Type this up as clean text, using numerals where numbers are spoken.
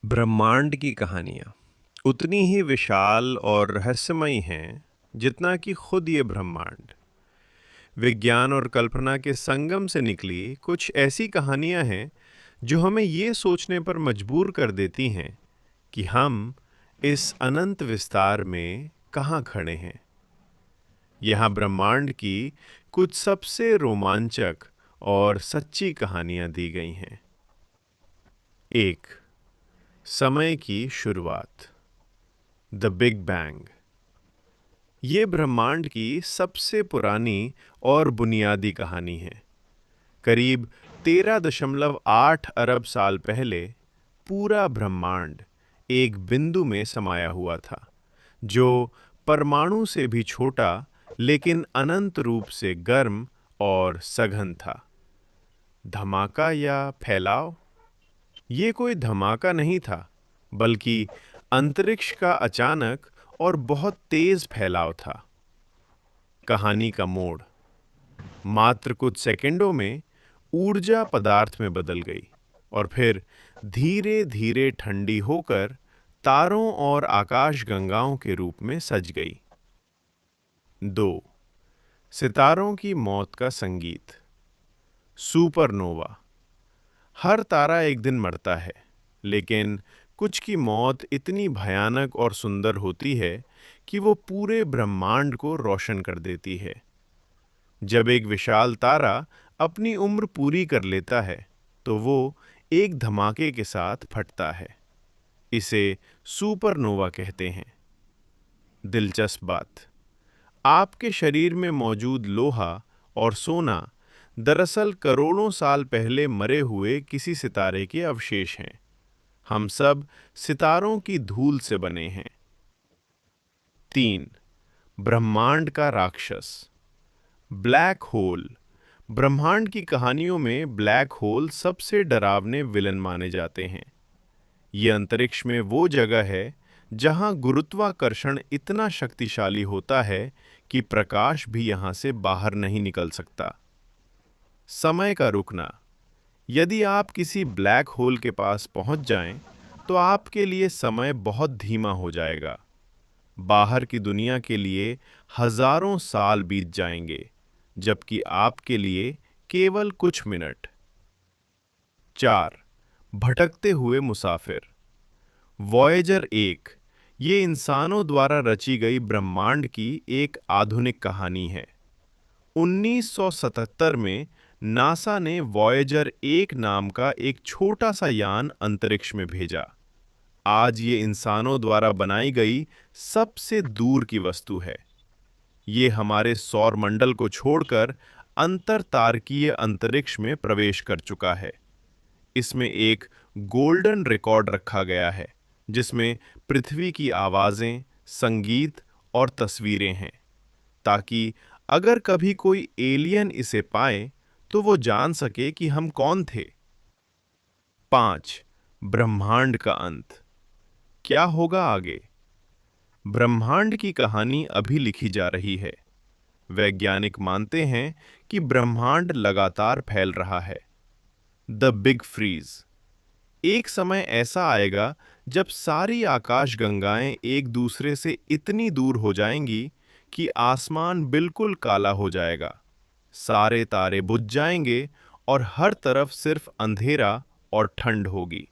ब्रह्मांड की कहानियाँ उतनी ही विशाल और रहस्यमयी हैं जितना कि खुद ये ब्रह्मांड। विज्ञान और कल्पना के संगम से निकली कुछ ऐसी कहानियाँ हैं जो हमें ये सोचने पर मजबूर कर देती हैं कि हम इस अनंत विस्तार में कहाँ खड़े हैं। यहाँ ब्रह्मांड की कुछ सबसे रोमांचक और सच्ची कहानियाँ दी गई हैं। एक, समय की शुरुआत, द बिग बैंग। ये ब्रह्मांड की सबसे पुरानी और बुनियादी कहानी है। करीब 13.8 अरब साल पहले पूरा ब्रह्मांड एक बिंदु में समाया हुआ था, जो परमाणु से भी छोटा लेकिन अनंत रूप से गर्म और सघन था। धमाका या फैलाव? ये कोई धमाका नहीं था, बल्कि अंतरिक्ष का अचानक और बहुत तेज फैलाव था। कहानी का मोड़, मात्र कुछ सेकंडों में ऊर्जा पदार्थ में बदल गई और फिर धीरे धीरे ठंडी होकर तारों और आकाशगंगाओं के रूप में सज गई। 2. सितारों की मौत का संगीत, सुपरनोवा। हर तारा एक दिन मरता है, लेकिन कुछ की मौत इतनी भयानक और सुंदर होती है कि वो पूरे ब्रह्मांड को रोशन कर देती है। जब एक विशाल तारा अपनी उम्र पूरी कर लेता है, तो वो एक धमाके के साथ फटता है। इसे सुपरनोवा कहते हैं। दिलचस्प बात, आपके शरीर में मौजूद लोहा और सोना दरअसल करोड़ों साल पहले मरे हुए किसी सितारे के अवशेष हैं। हम सब सितारों की धूल से बने हैं। 3. ब्रह्मांड का राक्षस, ब्लैक होल। ब्रह्मांड की कहानियों में ब्लैक होल सबसे डरावने विलन माने जाते हैं। ये अंतरिक्ष में वो जगह है जहां गुरुत्वाकर्षण इतना शक्तिशाली होता है कि प्रकाश भी यहां से बाहर नहीं निकल सकता। समय का रुकना, यदि आप किसी ब्लैक होल के पास पहुंच जाएं, तो आपके लिए समय बहुत धीमा हो जाएगा। बाहर की दुनिया के लिए हजारों साल बीत जाएंगे, जबकि आपके लिए केवल कुछ मिनट। 4. भटकते हुए मुसाफिर, वॉयेजर 1। ये इंसानों द्वारा रची गई ब्रह्मांड की एक आधुनिक कहानी है। 1977 में नासा ने वॉयेजर 1 नाम का एक छोटा सा यान अंतरिक्ष में भेजा। आज ये इंसानों द्वारा बनाई गई सबसे दूर की वस्तु है। ये हमारे सौर मंडल को छोड़कर अंतरतारकीय अंतरिक्ष में प्रवेश कर चुका है। इसमें एक गोल्डन रिकॉर्ड रखा गया है, जिसमें पृथ्वी की आवाजें, संगीत और तस्वीरें हैं, ताकि अगर कभी कोई एलियन इसे पाए तो वो जान सके कि हम कौन थे। 5. ब्रह्मांड का अंत, क्या होगा आगे? ब्रह्मांड की कहानी अभी लिखी जा रही है। वैज्ञानिक मानते हैं कि ब्रह्मांड लगातार फैल रहा है। द बिग फ्रीज, एक समय ऐसा आएगा जब सारी आकाशगंगाएं एक दूसरे से इतनी दूर हो जाएंगी कि आसमान बिल्कुल काला हो जाएगा। सारे तारे बुझ जाएंगे और हर तरफ सिर्फ अंधेरा और ठंड होगी।